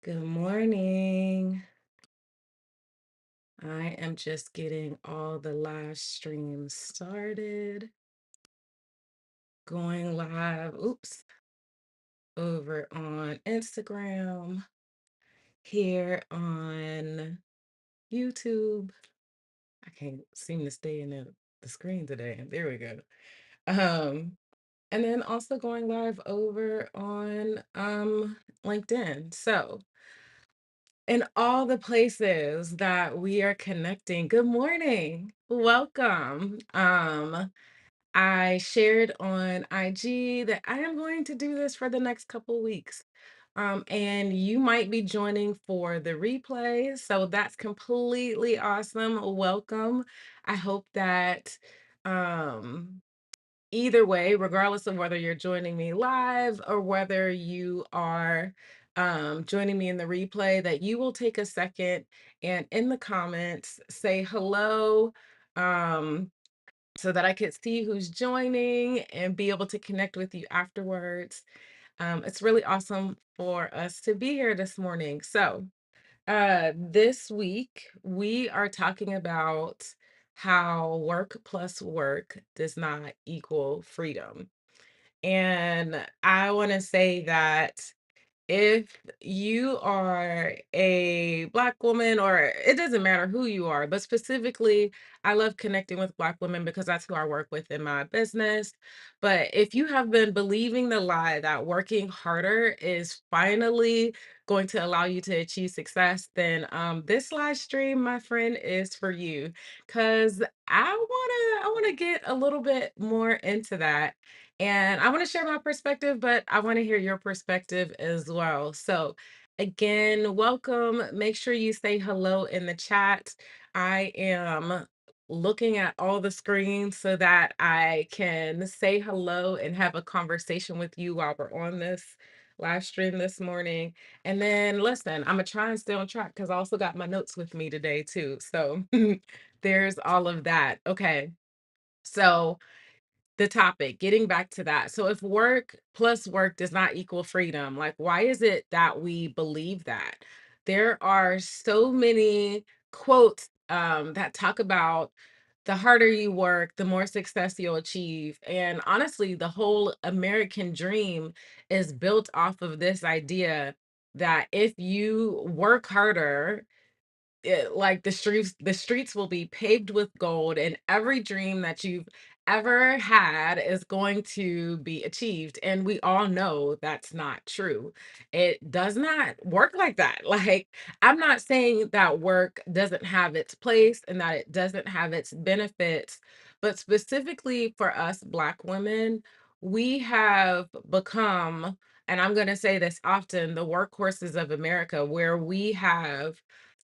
Good morning. I am just getting all the live streams started, going live, over on Instagram, here on YouTube. I can't seem to stay in the screen today. There we go. Um, and then also going live over on LinkedIn. So, in all the places that we are connecting, good morning. Welcome. I shared on IG that I am going to do this for the next couple weeks. And you might be joining for the replay. So that's completely awesome. Welcome. I hope that um either way, regardless of whether you're joining me live or whether you are joining me in the replay, that you will take a second and in the comments say hello, um, so that I could see who's joining and be able to connect with you afterwards. It's really awesome for us to be here this morning. So, this week we are talking about how work plus work does not equal freedom. And I want to say that if you are a Black woman, or it doesn't matter who you are, but specifically, I love connecting with Black women because that's who I work with in my business. But if you have been believing the lie that working harder is finally going to allow you to achieve success, then this live stream, my friend, is for you. Because I wanna get a little bit more into that, and I want to share my perspective, but I want to hear your perspective as well. So, again, welcome. Make sure you say hello in the chat. I am looking at all the screens so that I can say hello and have a conversation with you while we're on this live stream this morning. And then, listen, I'm going to try and stay on track because I also got my notes with me today, too. So, there's all of that. Okay. So, the topic, getting back to that. So if work plus work does not equal freedom, like why is it that we believe that? There are so many quotes that talk about the harder you work, the more success you'll achieve. And honestly, the whole American dream is built off of this idea that if you work harder, like the streets will be paved with gold, and every dream that you've ever had is going to be achieved, and we all know that's not true. It does not work like that. Like, I'm not saying that work doesn't have its place and that it doesn't have its benefits, but specifically for us Black women, we have become, and I'm going to say this often, the workhorses of America, where we have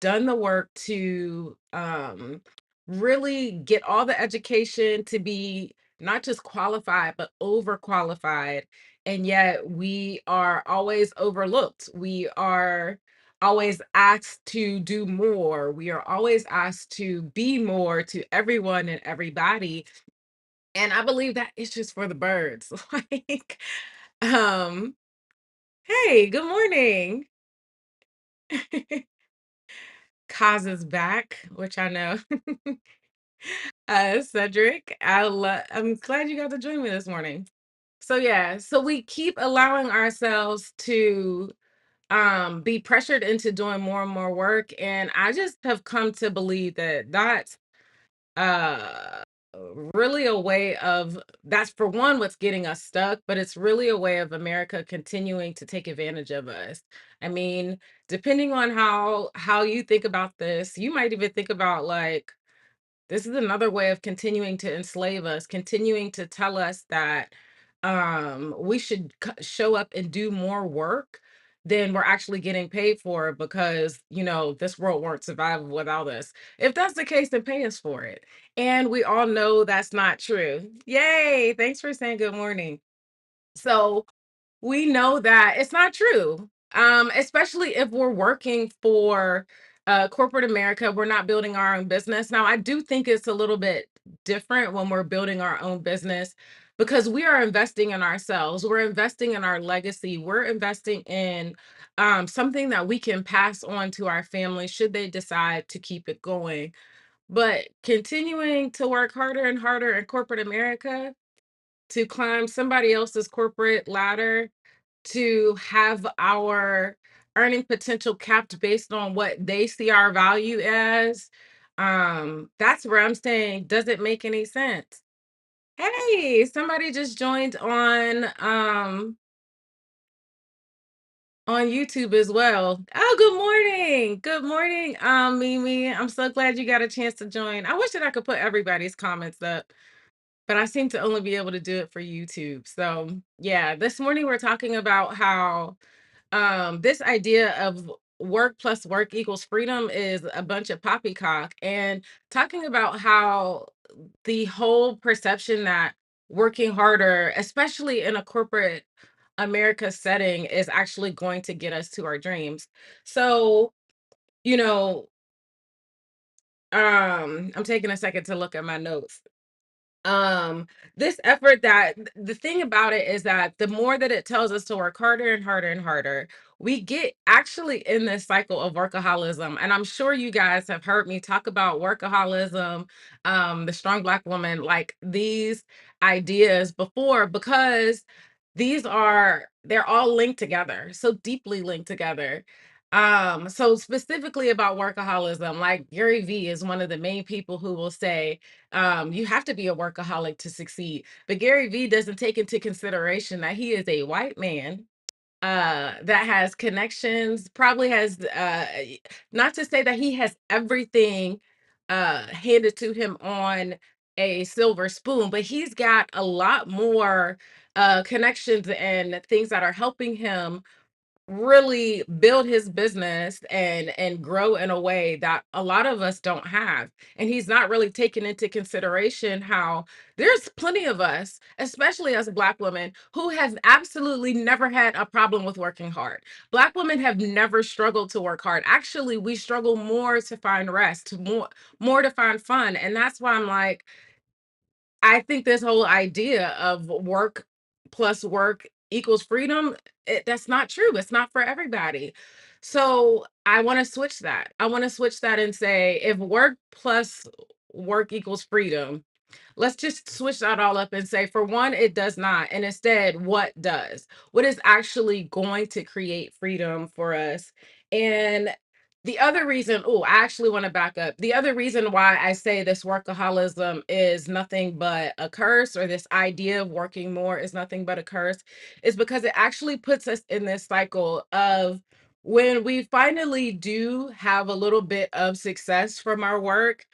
done the work to really get all the education to be not just qualified, but overqualified. And yet we are always overlooked. We are always asked to do more. We are always asked to be more to everyone and everybody. And I believe that it's just for the birds. Like, um, hey, good morning. Causes back, which I know. Cedric, I'm glad you got to join me this morning. So yeah, so we keep allowing ourselves to be pressured into doing more and more work, and I just have come to believe that that's uh really a way of, that's for one what's getting us stuck, but it's really a way of America continuing to take advantage of us. I mean, depending on how you think about this, you might even think about like, this is another way of continuing to enslave us, continuing to tell us that we should show up and do more work than we're actually getting paid for, because, this world won't survive without us. If that's the case, then pay us for it. And we all know that's not true. Yay! Thanks for saying good morning. So, we know that it's not true. Especially if we're working for corporate America, we're not building our own business. Now, I do think it's a little bit different when we're building our own business, because we are investing in ourselves. We're investing in our legacy. We're investing in something that we can pass on to our family should they decide to keep it going. But continuing to work harder and harder in corporate America to climb somebody else's corporate ladder, to have our earning potential capped based on what they see our value as, that's where I'm saying, does it make any sense? Hey, somebody just joined on YouTube as well. Oh, good morning. Good morning, Mimi. I'm so glad you got a chance to join. I wish that I could put everybody's comments up, but I seem to only be able to do it for YouTube. So, yeah, this morning we're talking about how this idea of work plus work equals freedom is a bunch of poppycock, and talking about how the whole perception that working harder, especially in a corporate America setting, is actually going to get us to our dreams. So, you know, I'm taking a second to look at my notes. um this effort, that the thing about it is that the more that it tells us to work harder and harder and harder, we get actually in this cycle of workaholism. And I'm sure you guys have heard me talk about workaholism, the strong black woman, like these ideas before, because they're all linked together, so deeply linked together. So specifically about workaholism, like Gary Vee is one of the main people who will say, you have to be a workaholic to succeed. But Gary Vee doesn't take into consideration that he is a white man that has connections, probably has not to say that he has everything handed to him on a silver spoon, but he's got a lot more connections and things that are helping him really build his business and grow in a way that a lot of us don't have. And he's not really taking into consideration how there's plenty of us, especially as black women, who have absolutely never had a problem with working hard. Black women have never struggled to work hard. Actually, we struggle more to find rest, more to find fun. And that's why I'm like, I think this whole idea of work plus work equals freedom, that's not true. It's not for everybody. So I want to switch that. I want to switch that and say, if work plus work equals freedom, let's just switch that all up and say, for one, it does not. And instead, what does? What is actually going to create freedom for us? And the other reason, oh, I actually want to back up. The other reason why I say this workaholism is nothing but a curse, or this idea of working more is nothing but a curse, is because it actually puts us in this cycle of, when we finally do have a little bit of success from our work,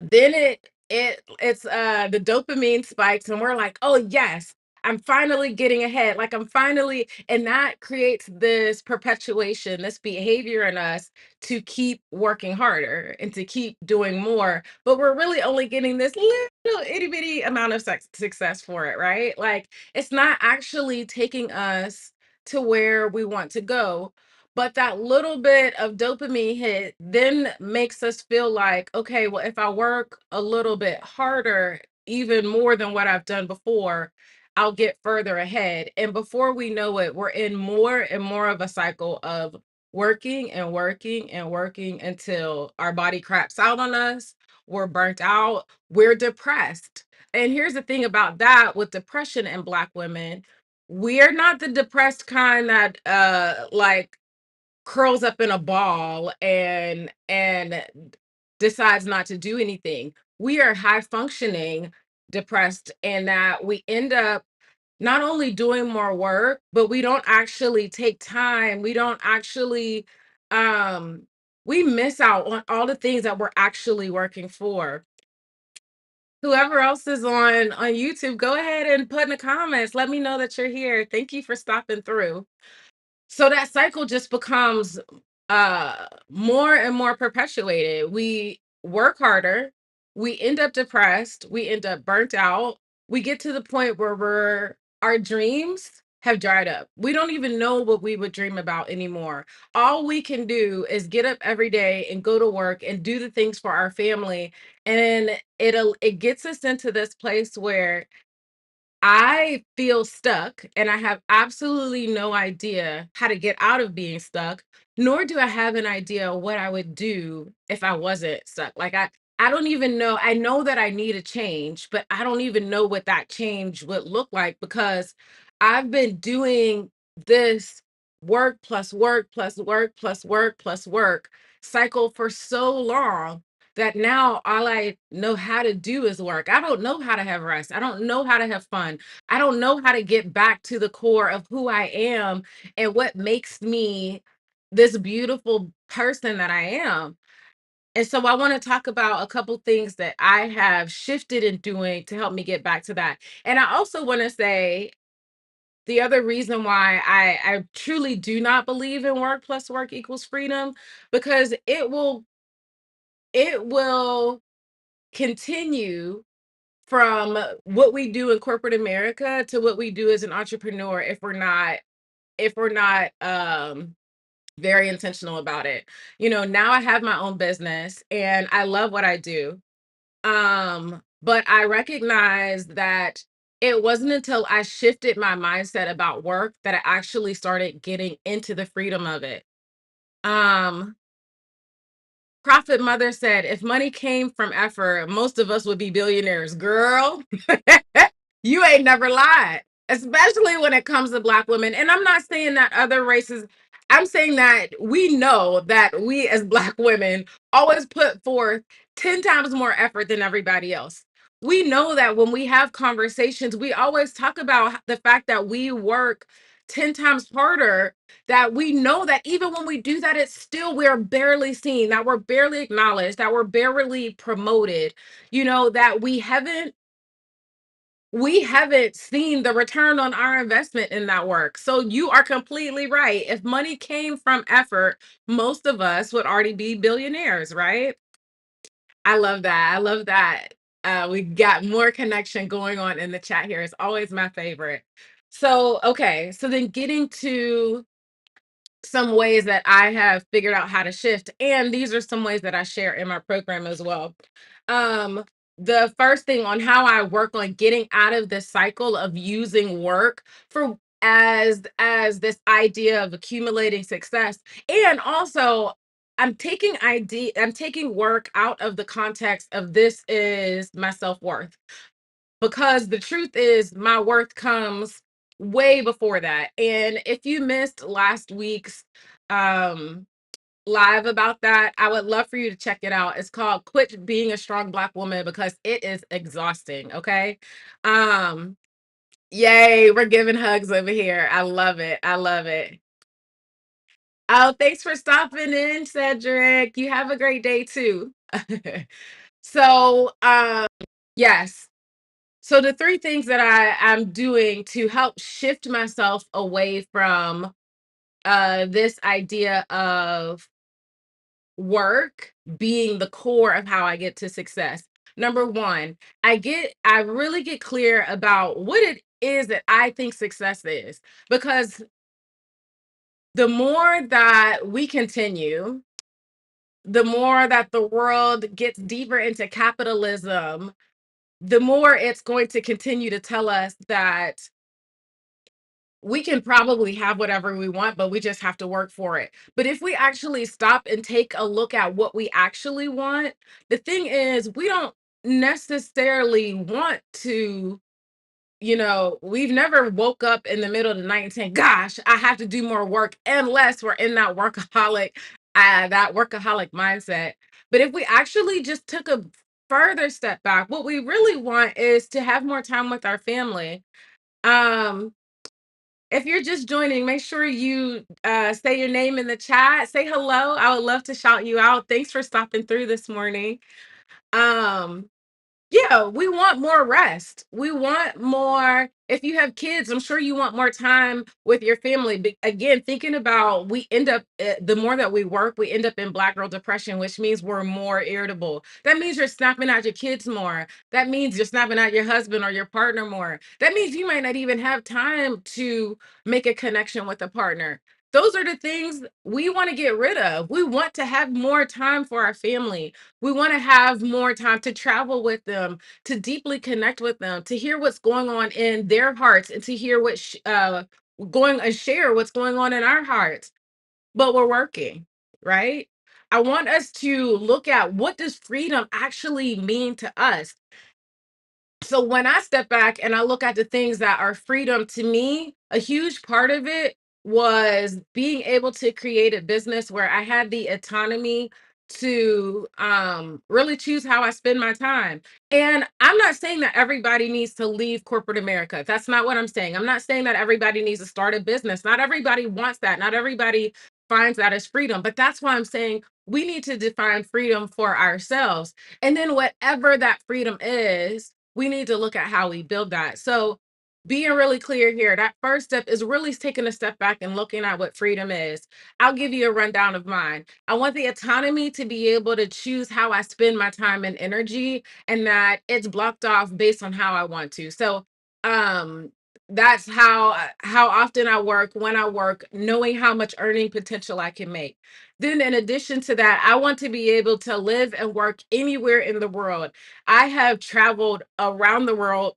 then it's the dopamine spikes and we're like, "Oh yes, I'm finally getting ahead." Like I'm finally, and that creates this perpetuation, this behavior in us to keep working harder and to keep doing more, but we're really only getting this little itty bitty amount of success for it, right? Like it's not actually taking us to where we want to go. But that little bit of dopamine hit then makes us feel like, okay, well, if I work a little bit harder, even more than what I've done before, I'll get further ahead. And before we know it, we're in more and more of a cycle of working and working and working until our body craps out on us. We're burnt out. We're depressed. And here's the thing about that with depression in Black women, we're not the depressed kind that like curls up in a ball and decides not to do anything. We are high functioning depressed, and that we end up not only doing more work, but we don't actually take time. We don't actually um we miss out on all the things that we're actually working for. Whoever else is on YouTube, go ahead and put in the comments. Let me know that you're here. Thank you for stopping through. So that cycle just becomes more and more perpetuated. We work harder, we end up depressed, we end up burnt out. We get to the point where our dreams have dried up. We don't even know what we would dream about anymore. All we can do is get up every day and go to work and do the things for our family, and it gets us into this place where I feel stuck and I have absolutely no idea how to get out of being stuck, nor do I have an idea what I would do if I wasn't stuck. Like I don't even know. I know that I need a change, but I don't even know what that change would look like because I've been doing this work plus work plus work plus work plus work cycle for so long that now all I know how to do is work. I don't know how to have rest. I don't know how to have fun. I don't know how to get back to the core of who I am and what makes me this beautiful person that I am. And so I want to talk about a couple things that I have shifted in doing to help me get back to that. And I also want to say the other reason why I truly do not believe in work plus work equals freedom, because it will continue from what we do in corporate America to what we do as an entrepreneur if we're not very intentional about it. Now I have my own business and I love what I do. But I recognize that it wasn't until I shifted my mindset about work that I actually started getting into the freedom of it. Um Prophet Mother said, if money came from effort, most of us would be billionaires. Girl, you ain't never lied, especially when it comes to Black women. And I'm not saying that other races, I'm saying that we know that we as Black women always put forth 10 times more effort than everybody else. We know that when we have conversations, we always talk about the fact that we work 10 times harder, that we know that even when we do that, it's still we're barely seen, that we're barely acknowledged, that we're barely promoted, that we haven't seen the return on our investment in that work. So you are completely right. If money came from effort, most of us would already be billionaires, right? I love that. I love that. We got more connection going on in the chat here. It's always my favorite. So, okay. So then getting to some ways that I have figured out how to shift. And these are some ways that I share in my program as well. Um, the first thing on how I work on getting out of this cycle of using work for as this idea of accumulating success. And also I'm taking work out of the context of this is my self-worth, because the truth is my worth comes way before that. And if you missed last week's um live about that, I would love for you to check it out. It's called Quit Being a Strong Black Woman, because it is exhausting. Okay. um Yay, we're giving hugs over here. I love it. I love it. Oh, thanks for stopping in, Cedric. You have a great day too. So yes. So the three things that I'm doing to help shift myself away from this idea of work being the core of how I get to success. Number one, I really get clear about what it is that I think success is. Because the more that we continue, the more that the world gets deeper into capitalism, the more it's going to continue to tell us that we can probably have whatever we want, but we just have to work for it. But if we actually stop and take a look at what we actually want, the thing is, we don't necessarily want to, we've never woke up in the middle of the night and saying, gosh, I have to do more work, unless we're in that workaholic mindset. But if we actually just took a further step back, what we really want is to have more time with our family. Um, if you're just joining, make sure you say your name in the chat. Say hello. I would love to shout you out. Thanks for stopping through this morning. Um, yeah, we want more rest. We want more. If you have kids, I'm sure you want more time with your family. But again, thinking about we end up, the more that we work, we end up in Black girl depression, which means we're more irritable. That means you're snapping at your kids more. That means you're snapping at your husband or your partner more. That means you might not even have time to make a connection with a partner. those are the things we want to get rid of. We want to have more time for our family. We want to have more time to travel with them, to deeply connect with them, to hear what's going on in their hearts, and to hear going and share what's going on in our hearts. But we're working, right? I want us to look at, what does freedom actually mean to us? So when I step back and I look at the things that are freedom to me, a huge part of it was being able to create a business where I had the autonomy to really choose how I spend my time. And I'm not saying that everybody needs to leave corporate America. That's not what I'm saying. I'm not saying that everybody needs to start a business. Not everybody wants that. Not everybody finds that as freedom. But that's why I'm saying we need to define freedom for ourselves. And then whatever that freedom is, we need to look at how we build that. So, being really clear here, that first step is really taking a step back and looking at what freedom is. I'll give you a rundown of mine. I want the autonomy to be able to choose how I spend my time and energy, and that it's blocked off based on how I want to. So, um, that's how often I work, when I work, knowing how much earning potential I can make. Then, in addition to that, I want to be able to live and work anywhere in the world. I have traveled around the world,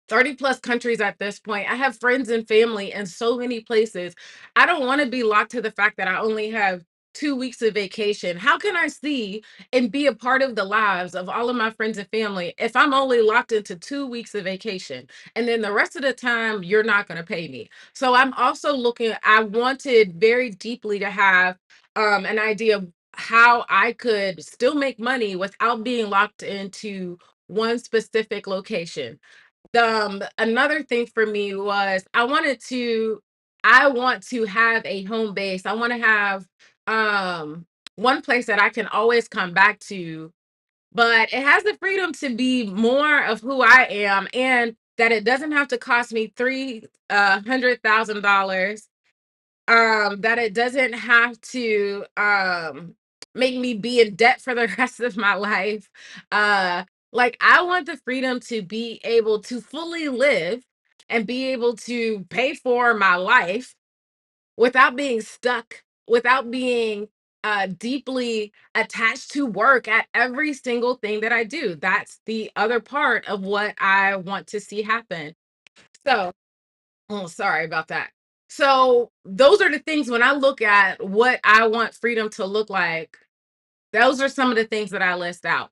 30 plus countries at this point. I have friends and family in so many places. I don't want to be locked to the fact that I only have 2 weeks of vacation. How can I see and be a part of the lives of all of my friends and family if I'm only locked into 2 weeks of vacation? And then the rest of the time, you're not going to pay me. So I'm also looking, I wanted very deeply to have an idea of how I could still make money without being locked into one specific location. Another thing for me was I want to have a home base. I want to have um one place that I can always come back to, but it has the freedom to be more of who I am, and that it doesn't have to cost me $300,000, that it doesn't have to make me be in debt for the rest of my life. Like, I want the freedom to be able to fully live and be able to pay for my life without being stuck, without being deeply attached to work at every single thing that I do. That's the other part of what I want to see happen. So, oh, sorry about that. So, those are the things, when I look at what I want freedom to look like, those are some of the things that I list out.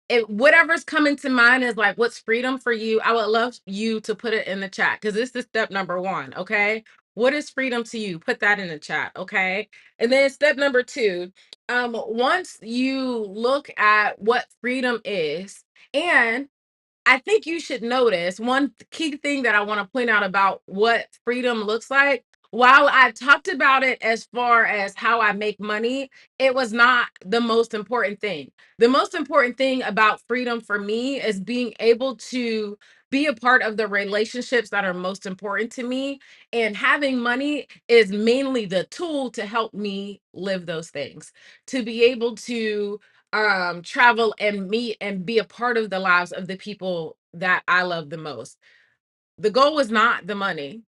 If whatever's coming to mind is like, what's freedom for you? I would love you to put it in the chat, because this is step number one. Okay. What is freedom to you? Put that in the chat. Okay. And then step number two, once you look at what freedom is, and I think you should notice one key thing that I want to point out about what freedom looks like. While I talked about it as far as how I make money, it was not the most important thing. The most important thing about freedom for me is being able to be a part of the relationships that are most important to me. And having money is mainly the tool to help me live those things, to be able to travel and meet and be a part of the lives of the people that I love the most. The goal is not the money.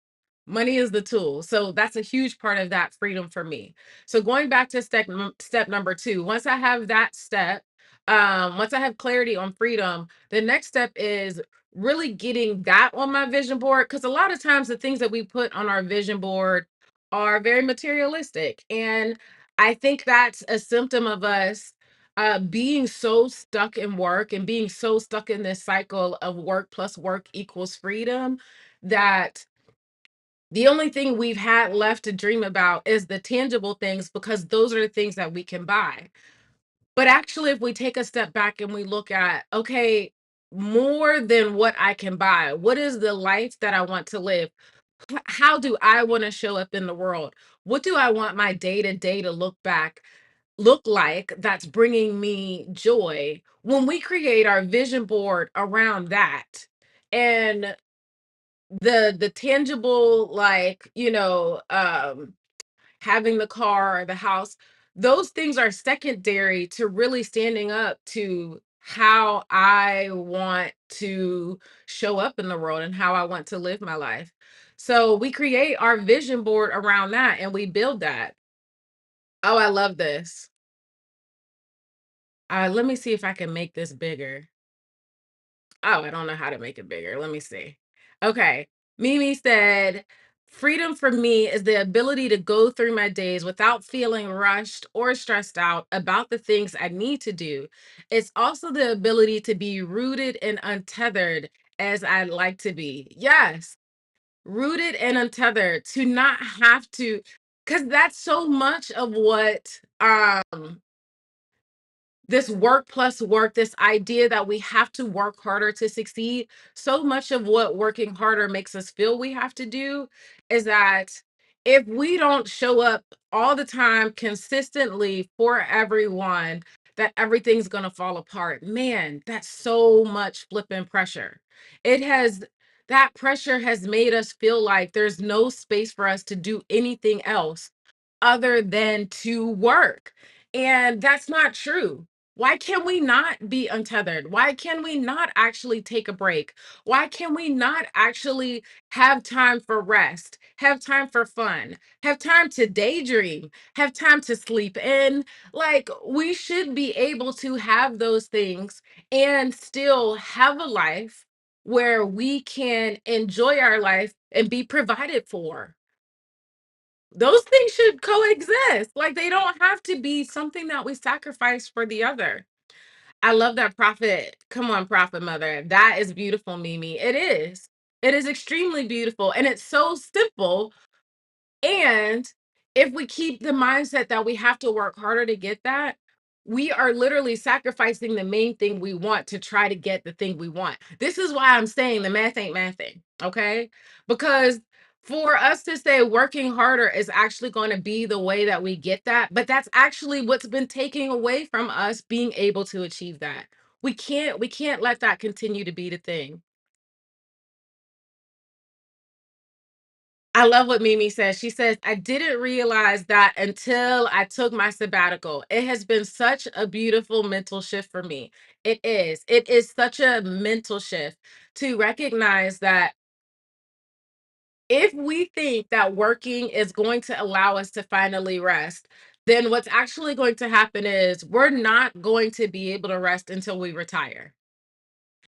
Money is the tool. So that's a huge part of that freedom for me. So going back to step number two, once I have that step, once I have clarity on freedom, the next step is really getting that on my vision board. Because a lot of times the things that we put on our vision board are very materialistic. And I think that's a symptom of us being so stuck in work and being so stuck in this cycle of work plus work equals freedom, that the only thing we've had left to dream about is the tangible things, because those are the things that we can buy. But actually, if we take a step back and we look at, okay, more than what I can buy, what is the life that I want to live? How do I want to show up in the world? What do I want my day to day to look like, that's bringing me joy? When we create our vision board around that, and the tangible, like, having the car or the house, those things are secondary to really standing up to how I want to show up in the world and how I want to live my life. So we create our vision board around that and we build that. Oh, I love this. Let me see if I can make this bigger. Oh, I don't know how to make it bigger. Let me see. Okay. Mimi said, freedom for me is the ability to go through my days without feeling rushed or stressed out about the things I need to do. It's also the ability to be rooted and untethered as I'd like to be. Yes, rooted and untethered, to not have to, because that's so much of what this work plus work, this idea that we have to work harder to succeed, so much of what working harder makes us feel we have to do is that if we don't show up all the time consistently for everyone, that everything's going to fall apart. Man, that's so much flipping pressure. It has, that pressure has made us feel like there's no space for us to do anything else other than to work. And that's not true. Why can we not be untethered? Why can we not actually take a break? Why can we not actually have time for rest, have time for fun, have time to daydream, have time to sleep in? Like, we should be able to have those things and still have a life where we can enjoy our life and be provided for. Those things should coexist. Like, they don't have to be something that we sacrifice for the other. I love that prophet. Come on, prophet mother. That is beautiful, Mimi. It is. It is extremely beautiful. And it's so simple, and if we keep the mindset that we have to work harder to get that, we are literally sacrificing the main thing we want to try to get the thing we want. This is why I'm saying the math ain't mathing, okay? Because for us to say working harder is actually going to be the way that we get that, but that's actually what's been taking away from us being able to achieve that. We can't let that continue to be the thing. I love what Mimi says. She says, I didn't realize that until I took my sabbatical. It has been such a beautiful mental shift for me. It is. It is such a mental shift to recognize that if we think that working is going to allow us to finally rest, then what's actually going to happen is we're not going to be able to rest until we retire.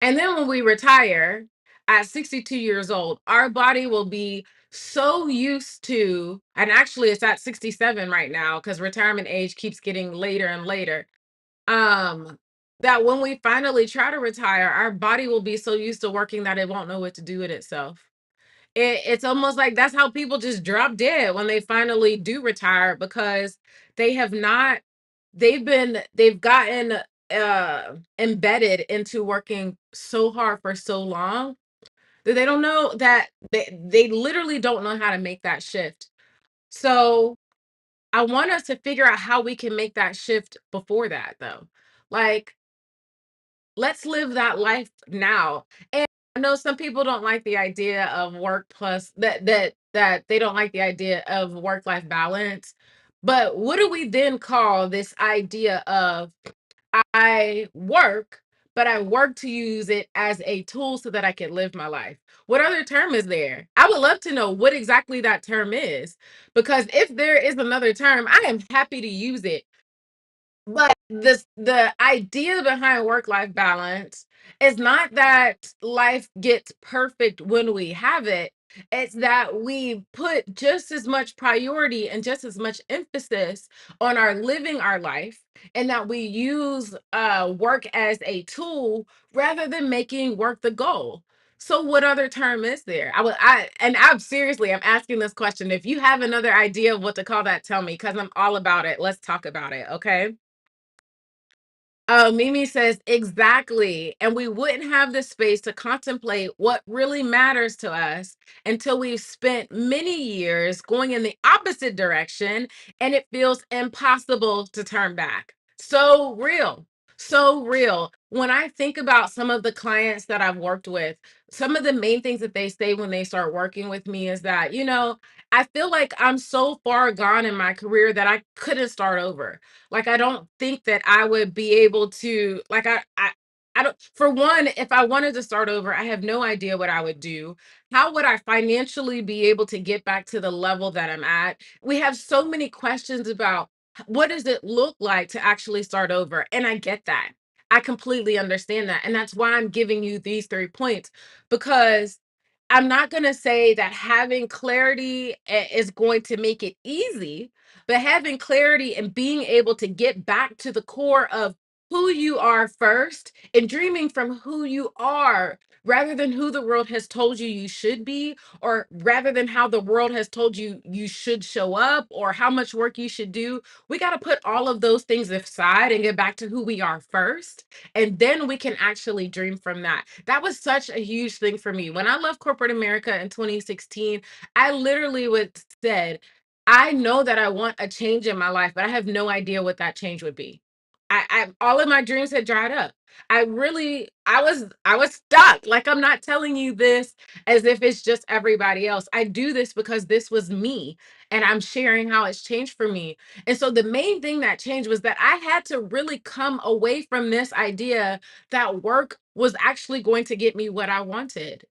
And then when we retire at 62 years old, our body will be so used to, and actually it's at 67 right now because retirement age keeps getting later and later. Um, that when we finally try to retire, our body will be so used to working that it won't know what to do with itself. It's almost like that's how people just drop dead when they finally do retire because they have not, they've gotten embedded into working so hard for so long that they don't know that they literally don't know how to make that shift. So I want us to figure out how we can make that shift before that though. Like, let's live that life now. And I know some people don't like the idea of work plus that they don't like the idea of work life balance. But what do we then call this idea of I work, but I work to use it as a tool so that I can live my life? What other term is there? I would love to know what exactly that term is, because if there is another term, I am happy to use it. But the idea behind work-life balance is not that life gets perfect when we have it. It's that we put just as much priority and just as much emphasis on our living our life, and that we use work as a tool rather than making work the goal. So what other term is there? I'm seriously, I'm asking this question. If you have another idea of what to call that, tell me, because I'm all about it. Let's talk about it, okay? Oh, Mimi says, exactly. And we wouldn't have the space to contemplate what really matters to us until we've spent many years going in the opposite direction and it feels impossible to turn back. So real. So real. When I think about some of the clients that I've worked with, some of the main things that they say when they start working with me is that, I feel like I'm so far gone in my career that I couldn't start over. Like, I don't think that I would be able to, like, I don't, for one, if I wanted to start over, I have no idea what I would do. How would I financially be able to get back to the level that I'm at? We have so many questions about what does it look like to actually start over? And I get that. I completely understand that. And that's why I'm giving you these 3 points, because I'm not going to say that having clarity is going to make it easy, but having clarity and being able to get back to the core of who you are first and dreaming from who you are rather than who the world has told you you should be, or rather than how the world has told you you should show up or how much work you should do. We got to put all of those things aside and get back to who we are first, and then we can actually dream from that. That was such a huge thing for me when I left corporate America in 2016. I literally would said, I know that I want a change in my life, but I have no idea what that change would be. I all of my dreams had dried up. I was stuck. Like, I'm not telling you this as if it's just everybody else. I do this because this was me, and I'm sharing how it's changed for me. And so the main thing that changed was that I had to really come away from this idea that work was actually going to get me what I wanted.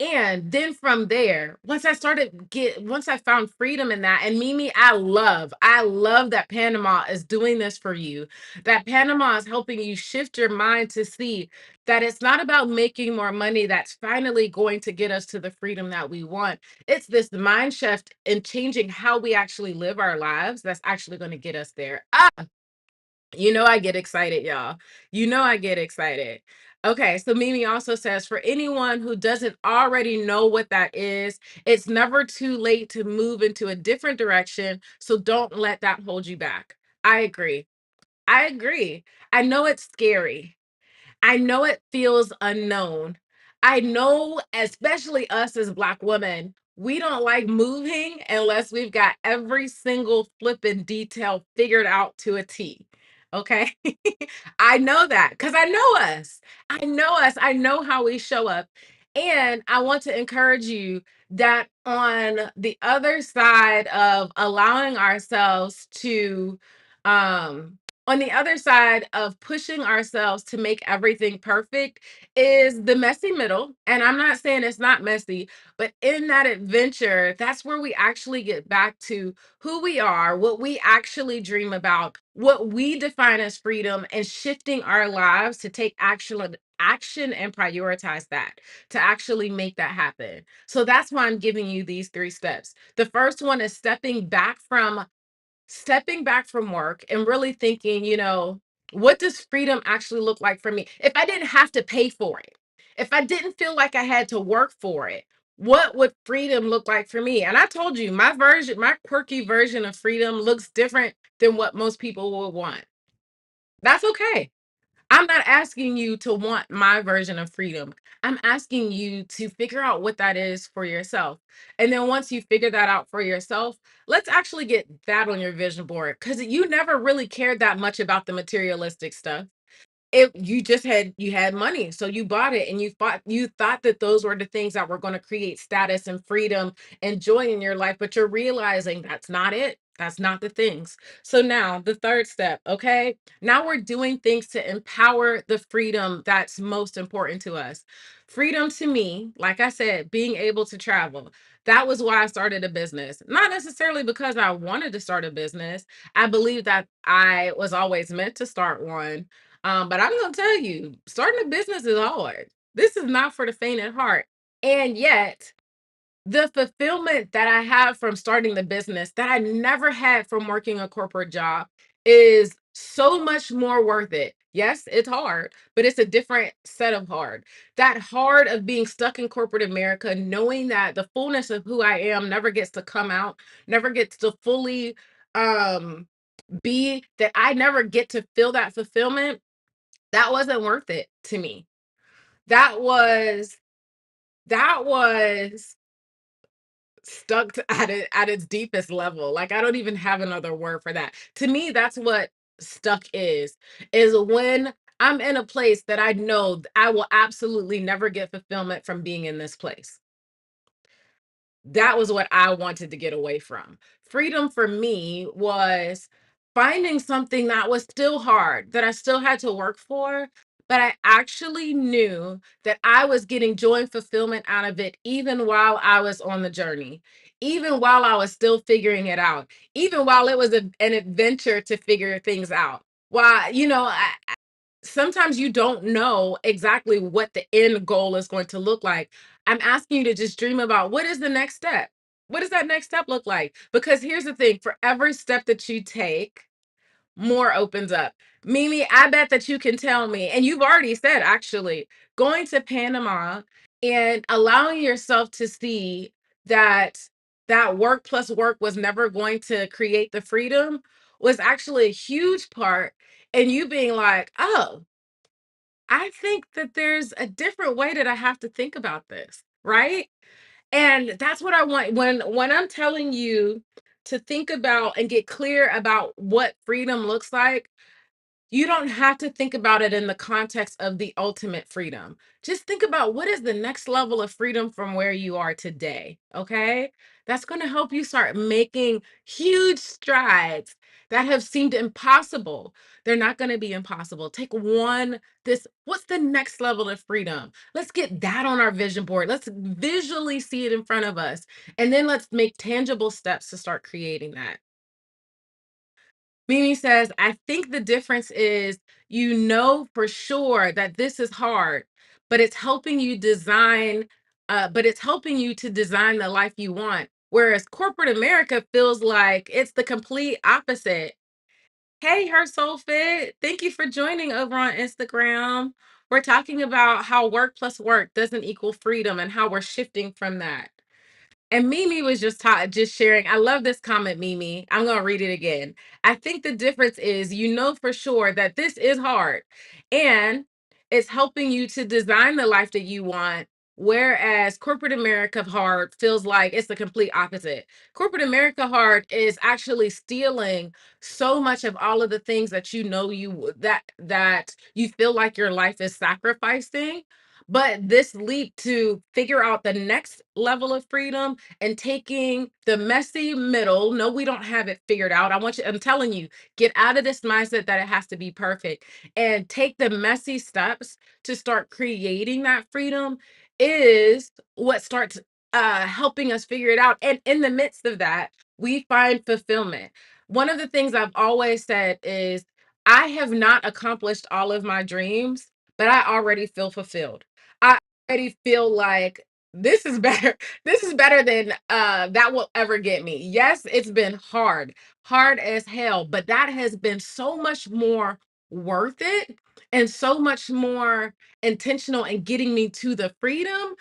And then from there, once I found freedom in that, and Mimi, I love that Panama is doing this for you. That Panama is helping you shift your mind to see that it's not about making more money that's finally going to get us to the freedom that we want. It's this mind shift and changing how we actually live our lives that's actually going to get us there. I get excited, y'all. I get excited. Okay, so Mimi also says, for anyone who doesn't already know what that is, it's never too late to move into a different direction. So don't let that hold you back. I agree. I agree. I know it's scary. I know it feels unknown. I know, especially us as Black women, we don't like moving unless we've got every single flipping detail figured out to a T. Okay. I know that because I know us. I know us. I know how we show up. And I want to encourage you that on the other side of allowing ourselves to, on the other side of pushing ourselves to make everything perfect is the messy middle. And I'm not saying it's not messy, but in that adventure, that's where we actually get back to who we are, what we actually dream about, what we define as freedom, and shifting our lives to take action and prioritize that to actually make that happen. So that's why I'm giving you these 3 steps. The first one is stepping back from work and really thinking, what does freedom actually look like for me? If I didn't have to pay for it, if I didn't feel like I had to work for it, what would freedom look like for me? And I told you, my quirky version of freedom looks different than what most people would want. That's okay. I'm not asking you to want my version of freedom. I'm asking you to figure out what that is for yourself. And then once you figure that out for yourself, let's actually get that on your vision board, because you never really cared that much about the materialistic stuff. You had money, so you bought it, and you thought that those were the things that were going to create status and freedom and joy in your life, but you're realizing that's not it. That's not the things. So now the third step, okay? Now we're doing things to empower the freedom that's most important to us. Freedom to me, like I said, being able to travel. That was why I started a business. Not necessarily because I wanted to start a business. I believe that I was always meant to start one. But I'm gonna tell you, starting a business is hard. This is not for the faint at heart. And yet, the fulfillment that I have from starting the business that I never had from working a corporate job is so much more worth it. Yes, it's hard, but it's a different set of hard. That hard of being stuck in corporate America, knowing that the fullness of who I am never gets to come out, never gets to fully um be that I never get to feel that fulfillment. That wasn't worth it to me. That was stuck at its deepest level. Like, I don't even have another word for that. To me, that's what stuck is when I'm in a place that I know I will absolutely never get fulfillment from being in this place. That was what I wanted to get away from. Freedom for me was finding something that was still hard, that I still had to work for, but I actually knew that I was getting joy and fulfillment out of it even while I was on the journey, even while I was still figuring it out, even while it was an adventure to figure things out. Why, sometimes you don't know exactly what the end goal is going to look like. I'm asking you to just dream about what is the next step? What does that next step look like? Because here's the thing, for every step that you take, more opens up. Mimi, I bet that you can tell me, and you've already said actually, going to Panama and allowing yourself to see that that work plus work was never going to create the freedom was actually a huge part. And you being like, oh, I think that there's a different way that I have to think about this, right? And that's what I want when I'm telling you to think about and get clear about what freedom looks like. You don't have to think about it in the context of the ultimate freedom. Just think about what is the next level of freedom from where you are today, okay? That's going to help you start making huge strides that have seemed impossible. They're not going to be impossible. Take one, this, what's the next level of freedom? Let's get that on our vision board. Let's visually see it in front of us. And then let's make tangible steps to start creating that. Mimi says, I think the difference is you know for sure that this is hard, but it's helping you design, but it's helping you to design the life you want. Whereas corporate America feels like it's the complete opposite. Hey, her soul fit. Thank you for joining over on Instagram. We're talking about how work plus work doesn't equal freedom and how we're shifting from that. And Mimi was just sharing. I love this comment, Mimi. I'm gonna read it again. I think the difference is you know for sure that this is hard and it's helping you to design the life that you want. Whereas corporate America hard feels like it's the complete opposite. Corporate America hard is actually stealing so much of all of the things that you know that you feel like your life is sacrificing. But this leap to figure out the next level of freedom and taking the messy middle. No, we don't have it figured out. I'm telling you, get out of this mindset that it has to be perfect and take the messy steps to start creating that freedom is what starts helping us figure it out. And in the midst of that, we find fulfillment. One of the things I've always said is I have not accomplished all of my dreams, but I already feel fulfilled. I already feel like this is better. This is better than that will ever get me. Yes, it's been hard, hard as hell, but that has been so much more worth it and so much more intentional in getting me to the freedom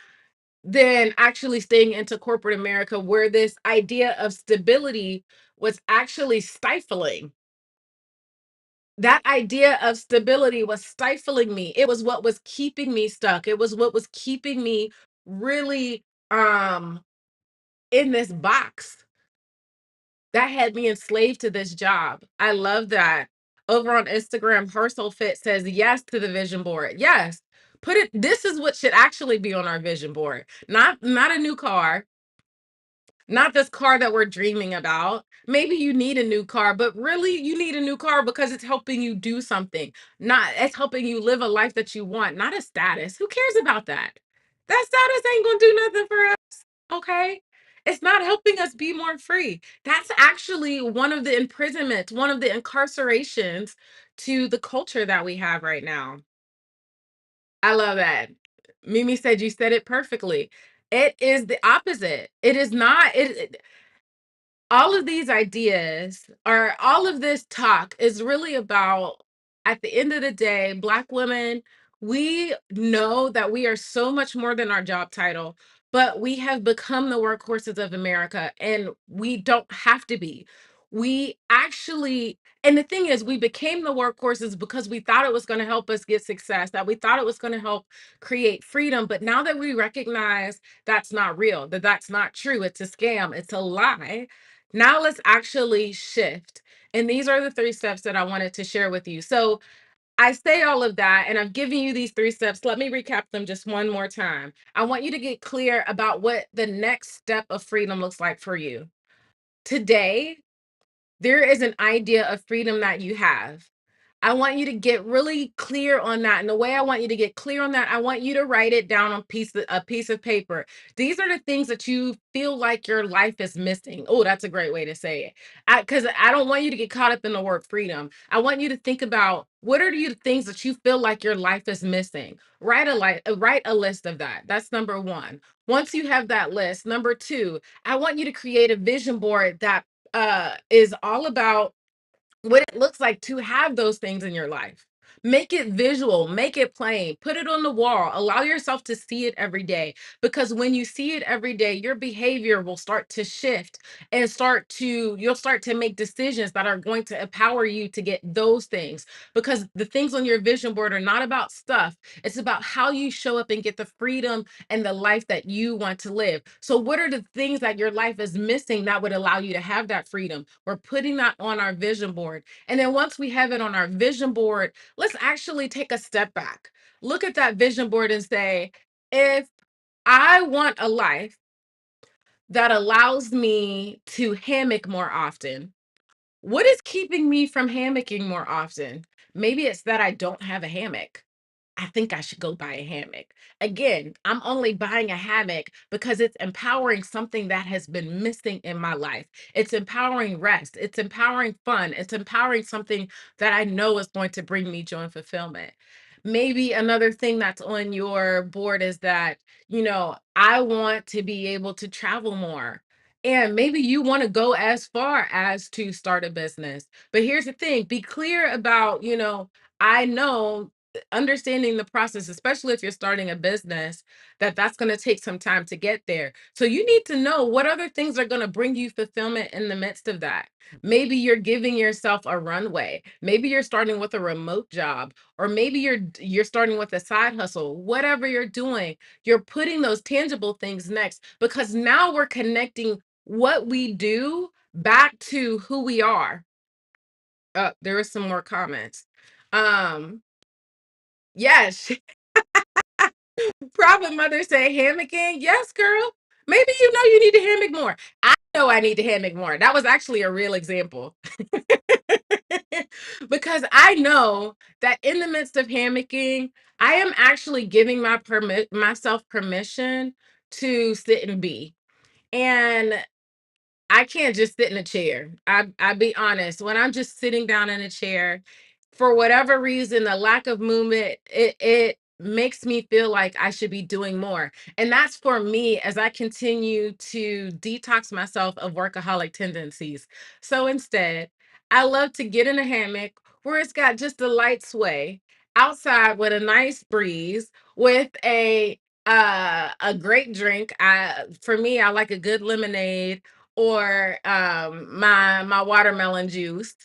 than actually staying into corporate America, where this idea of stability was actually stifling. That idea of stability was stifling me. It was what was keeping me stuck. It was what was keeping me really in this box that had me enslaved to this job. I love that. Over on Instagram, Herschel Fit says yes to the vision board. Yes. Put it, this is what should actually be on our vision board. Not a new car, not this car that we're dreaming about. Maybe you need a new car, but really you need a new car because it's helping you do something. Not it's helping you live a life that you want, not a status. Who cares about that? That status ain't gonna do nothing for us. Okay? It's not helping us be more free. That's actually one of the imprisonments, one of the incarcerations to the culture that we have right now. I love that. Mimi said you said it perfectly. It is the opposite. It is not all of these ideas or all of this talk is really about at the end of the day, Black women, we know that we are so much more than our job title, but we have become the workhorses of America and we don't have to be. We actually, and the thing is, we became the workhorses because we thought it was going to help us get success, that we thought it was going to help create freedom. But now that we recognize that's not real, that that's not true, it's a scam, it's a lie. Now let's actually shift. And these are the three steps that I wanted to share with you. So I say all of that, and I've given you these three steps. Let me recap them just one more time. I want you to get clear about what the next step of freedom looks like for you. Today, there is an idea of freedom that you have. I want you to get really clear on that. And the way I want you to get clear on that, I want you to write it down on a piece of paper. These are the things that you feel like your life is missing. Oh, that's a great way to say it. Because I don't want you to get caught up in the word freedom. I want you to think about what are the things that you feel like your life is missing. Write a list of that. That's number one. Once you have that list, number two, I want you to create a vision board that is all about what it looks like to have those things in your life. Make it visual, make it plain, put it on the wall, allow yourself to see it every day. Because when you see it every day, your behavior will start to shift and you'll start to make decisions that are going to empower you to get those things. Because the things on your vision board are not about stuff, it's about how you show up and get the freedom and the life that you want to live. So, what are the things that your life is missing that would allow you to have that freedom? We're putting that on our vision board. And then once we have it on our vision board, let's actually take a step back. Look at that vision board and say, if I want a life that allows me to hammock more often, what is keeping me from hammocking more often? Maybe it's that I don't have a hammock. I think I should go buy a hammock. Again, I'm only buying a hammock because it's empowering something that has been missing in my life. It's empowering rest. It's empowering fun. It's empowering something that I know is going to bring me joy and fulfillment. Maybe another thing that's on your board is that, I want to be able to travel more. And maybe you want to go as far as to start a business. But here's the thing, be clear about, I know understanding the process, especially if you're starting a business, that's going to take some time to get there. So you need to know what other things are going to bring you fulfillment in the midst of that. Maybe you're giving yourself a runway. Maybe you're starting with a remote job, or maybe you're starting with a side hustle. Whatever you're doing, you're putting those tangible things next because now we're connecting what we do back to who we are. There are some more comments. Um, yes, Prophet Mother say hammocking. Yes, girl. Maybe you need to hammock more. I know I need to hammock more. That was actually a real example. Because I know that in the midst of hammocking, I am actually giving myself permission to sit and be. And I can't just sit in a chair. I be honest. When I'm just sitting down in a chair, for whatever reason, the lack of movement, it makes me feel like I should be doing more. And that's for me as I continue to detox myself of workaholic tendencies. So instead, I love to get in a hammock where it's got just a light sway outside with a nice breeze with a great drink. For me, I like a good lemonade or my watermelon juice.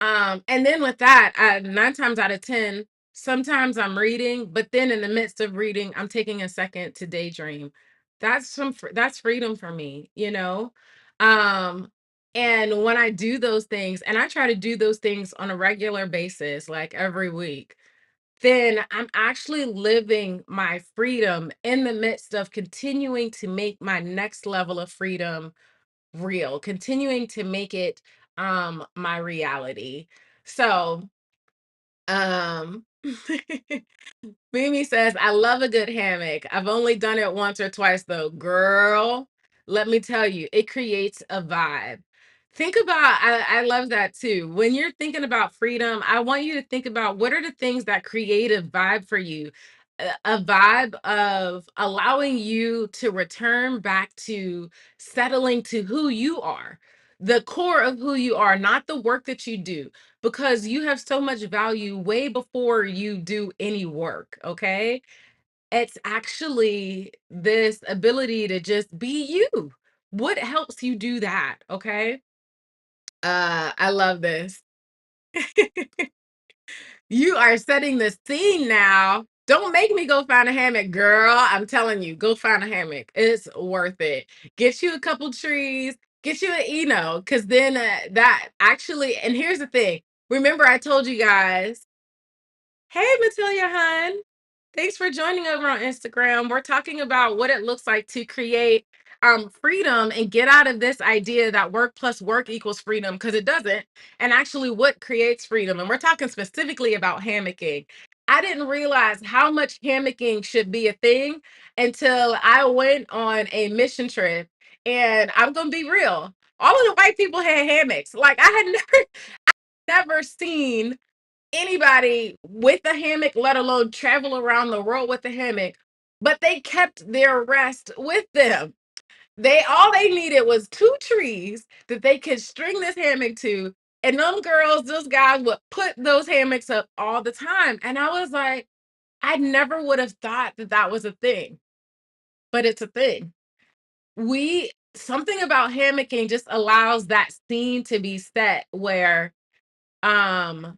And then with that, 9 times out of 10, sometimes I'm reading, but then in the midst of reading, I'm taking a second to daydream. That's freedom for me. Um, and when I do those things, and I try to do those things on a regular basis, like every week, then I'm actually living my freedom in the midst of continuing to make my next level of freedom real, continuing to make it my reality. So, um Mimi says, I love a good hammock. I've only done it once or twice though. Girl, let me tell you, it creates a vibe. Think about, I love that too. When you're thinking about freedom, I want you to think about what are the things that create a vibe for you. A vibe of allowing you to return back to settling to who you are, the core of who you are, not the work that you do, because you have so much value way before you do any work, okay? It's actually this ability to just be you. What helps you do that, okay? I love this. You are setting the scene now. Don't make me go find a hammock, girl. I'm telling you, go find a hammock. It's worth it. Get you a couple trees, get you an because then that actually, and here's the thing. Remember, I told you guys, hey, Matilda Hun. Thanks for joining over on Instagram. We're talking about what it looks like to create. freedom and get out of this idea that work plus work equals freedom, because it doesn't. And actually, what creates freedom? And we're talking specifically about hammocking. I didn't realize how much hammocking should be a thing until I went on a mission trip. And I'm gonna be real, all of the white people had hammocks. Like I had never seen anybody with a hammock, let alone travel around the world with a hammock, but they kept their rest with them. They all they needed was two trees that they could string this hammock to. And them girls, those guys would put those hammocks up all the time. And I was like, I never would have thought that that was a thing, but it's a thing. We Something about hammocking just allows that scene to be set where um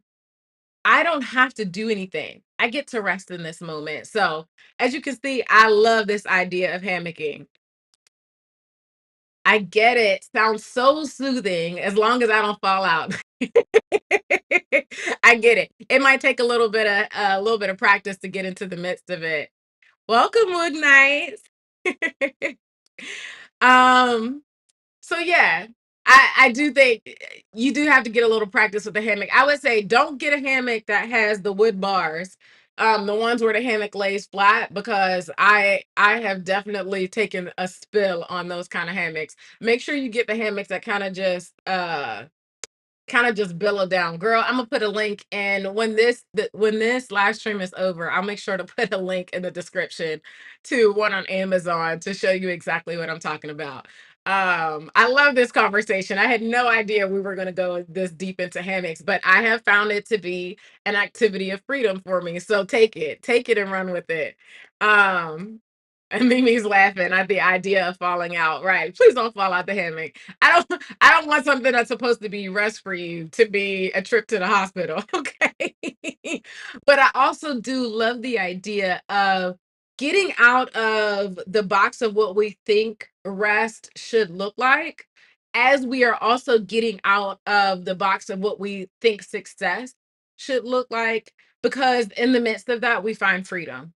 I don't have to do anything. I get to rest in this moment. So, as you can see, I love this idea of hammocking. I get it. Sounds so soothing as long as I don't fall out. I get it. It might take a little bit of practice to get into the midst of it. Welcome, Wood Nights. um So yeah, I do think you do have to get a little practice with the hammock. I would say don't get a hammock that has the wood bars, the ones where the hammock lays flat, because I have definitely taken a spill on those kind of hammocks. Make sure you get the hammocks that kind of just billow down. Girl, I'm gonna put a link, and when this live stream is over, I'll make sure to put a link in the description to one on Amazon to show you exactly what I'm talking about. I love this conversation. I had no idea we were going to go this deep into hammocks, but I have found it to be an activity of freedom for me. So take it and run with it. um and Mimi's laughing at the idea of falling out. Right, please don't fall out the hammock. I don't want something that's supposed to be rest for you to be a trip to the hospital. Okay. But I also do love the idea of getting out of the box of what we think rest should look like, as we are also getting out of the box of what we think success should look like, because in the midst of that we find freedom.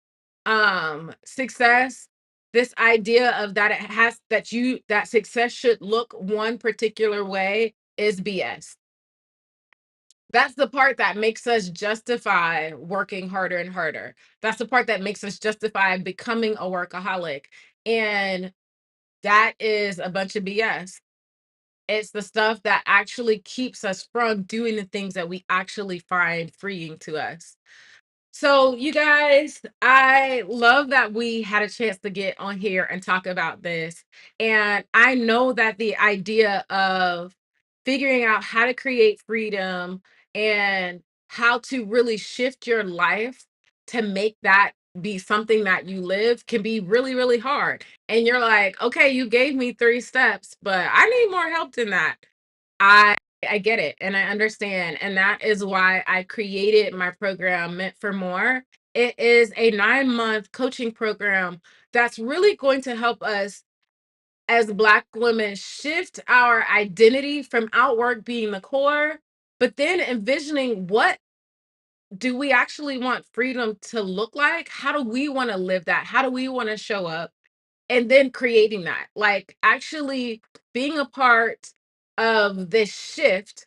Success, this idea of that it has that you that success should look one particular way, is BS. That's the part that makes us justify working harder and harder. That's the part that makes us justify becoming a workaholic. And that is a bunch of BS. It's the stuff that actually keeps us from doing the things that we actually find freeing to us. So, you guys, I love that we had a chance to get on here and talk about this. And I know that the idea of figuring out how to create freedom and how to really shift your life to make that be something that you live can be really, really hard. And you're like, okay, you gave me 3 steps, but I need more help than that. I I get it and I understand. And that is why I created my program Meant for More. It is a 9-month coaching program that's really going to help us as Black women shift our identity from outwork being the core, but then envisioning, what do we actually want freedom to look like? How do we want to live that? How do we want to show up? And then creating that, like actually being a part of this shift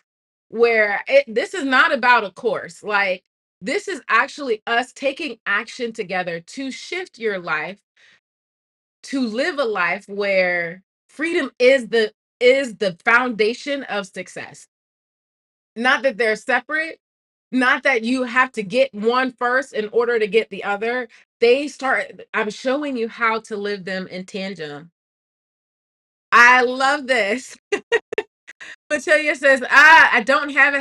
where this is not about a course. Like, this is actually us taking action together to shift your life, to live a life where freedom is the foundation of success. Not that they're separate, not that you have to get one first in order to get the other. I'm showing you how to live them in tandem. I love this. Latoya says, I don't have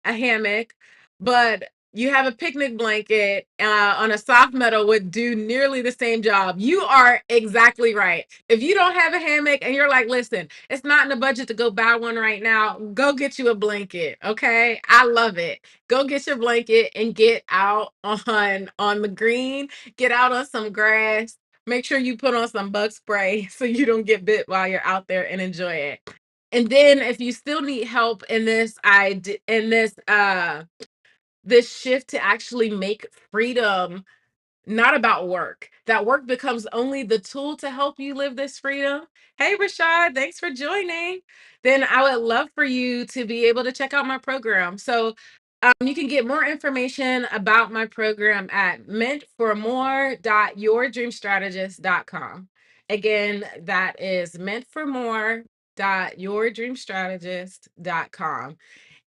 a hammock, but you have a picnic blanket on a soft metal would do nearly the same job. You are exactly right. If you don't have a hammock and you're like, listen, it's not in the budget to go buy one right now, go get you a blanket. Okay. I love it. Go get your blanket and get out on the green, get out on some grass. Make sure you put on some bug spray so you don't get bit while you're out there, and enjoy it. And then if you still need help in this shift to actually make freedom not about work. That work becomes only the tool to help you live this freedom. Hey, Rashad, thanks for joining. Then I would love for you to be able to check out my program. So you can get more information about my program at meantformore.yourdreamstrategist.com. Again, that is meantformore.yourdreamstrategist.com.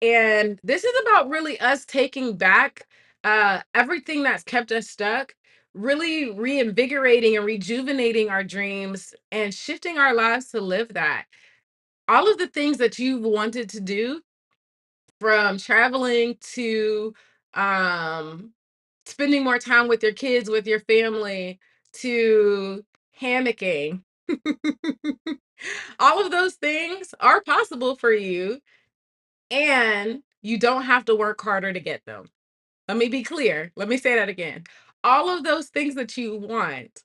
And this is about really us taking back everything that's kept us stuck, really reinvigorating and rejuvenating our dreams and shifting our lives to live that. All of the things that you've wanted to do, from traveling to um, spending more time with your kids, with your family, to hammocking. All of those things are possible for you, and you don't have to work harder to get them. Let me be clear. Let me say that again. All of those things that you want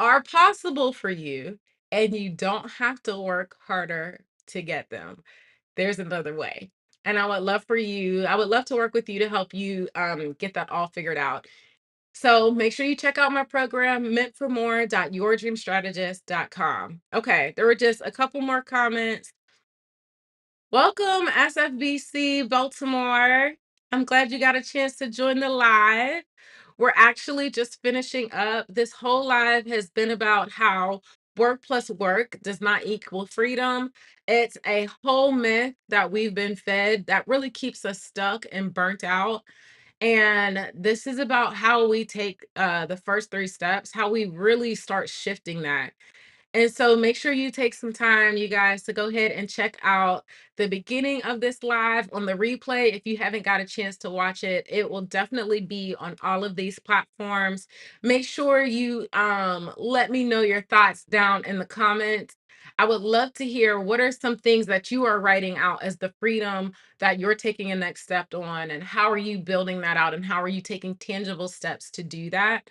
are possible for you, and you don't have to work harder to get them. There's another way. And I would love to work with you to help you get that all figured out. So make sure you check out my program, meantformore.yourdreamstrategist.com. Okay, there were just a couple more comments. Welcome, SFBC Baltimore. I'm glad you got a chance to join the live. We're actually just finishing up. This whole live has been about how work plus work does not equal freedom. It's a whole myth that we've been fed that really keeps us stuck and burnt out. And this is about how we take the first three steps, how we really start shifting that. And so make sure you take some time, you guys, to go ahead and check out the beginning of this live on the replay. If you haven't got a chance to watch it, it will definitely be on all of these platforms. Make sure you let me know your thoughts down in the comments. I would love to hear what are some things that you are writing out as the freedom that you're taking a next step on, and how are you building that out, and how are you taking tangible steps to do that?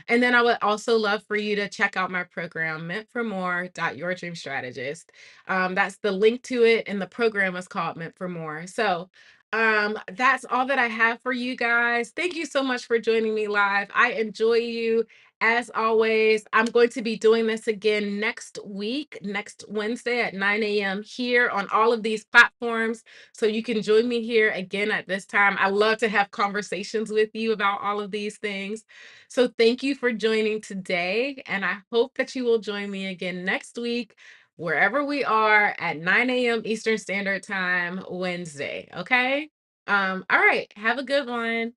And then I would also love for you to check out my program, Meant for More. Your Dream Strategist. That's the link to it, and the program is called Meant for More. So that's all that I have for you guys. Thank you so much for joining me live. I enjoy you. As always, I'm going to be doing this again next week, next Wednesday at 9 a.m. here on all of these platforms. So you can join me here again at this time. I love to have conversations with you about all of these things. So thank you for joining today, and I hope that you will join me again next week, wherever we are, at 9 a.m. Eastern Standard Time, Wednesday. Okay? All right. Have a good one.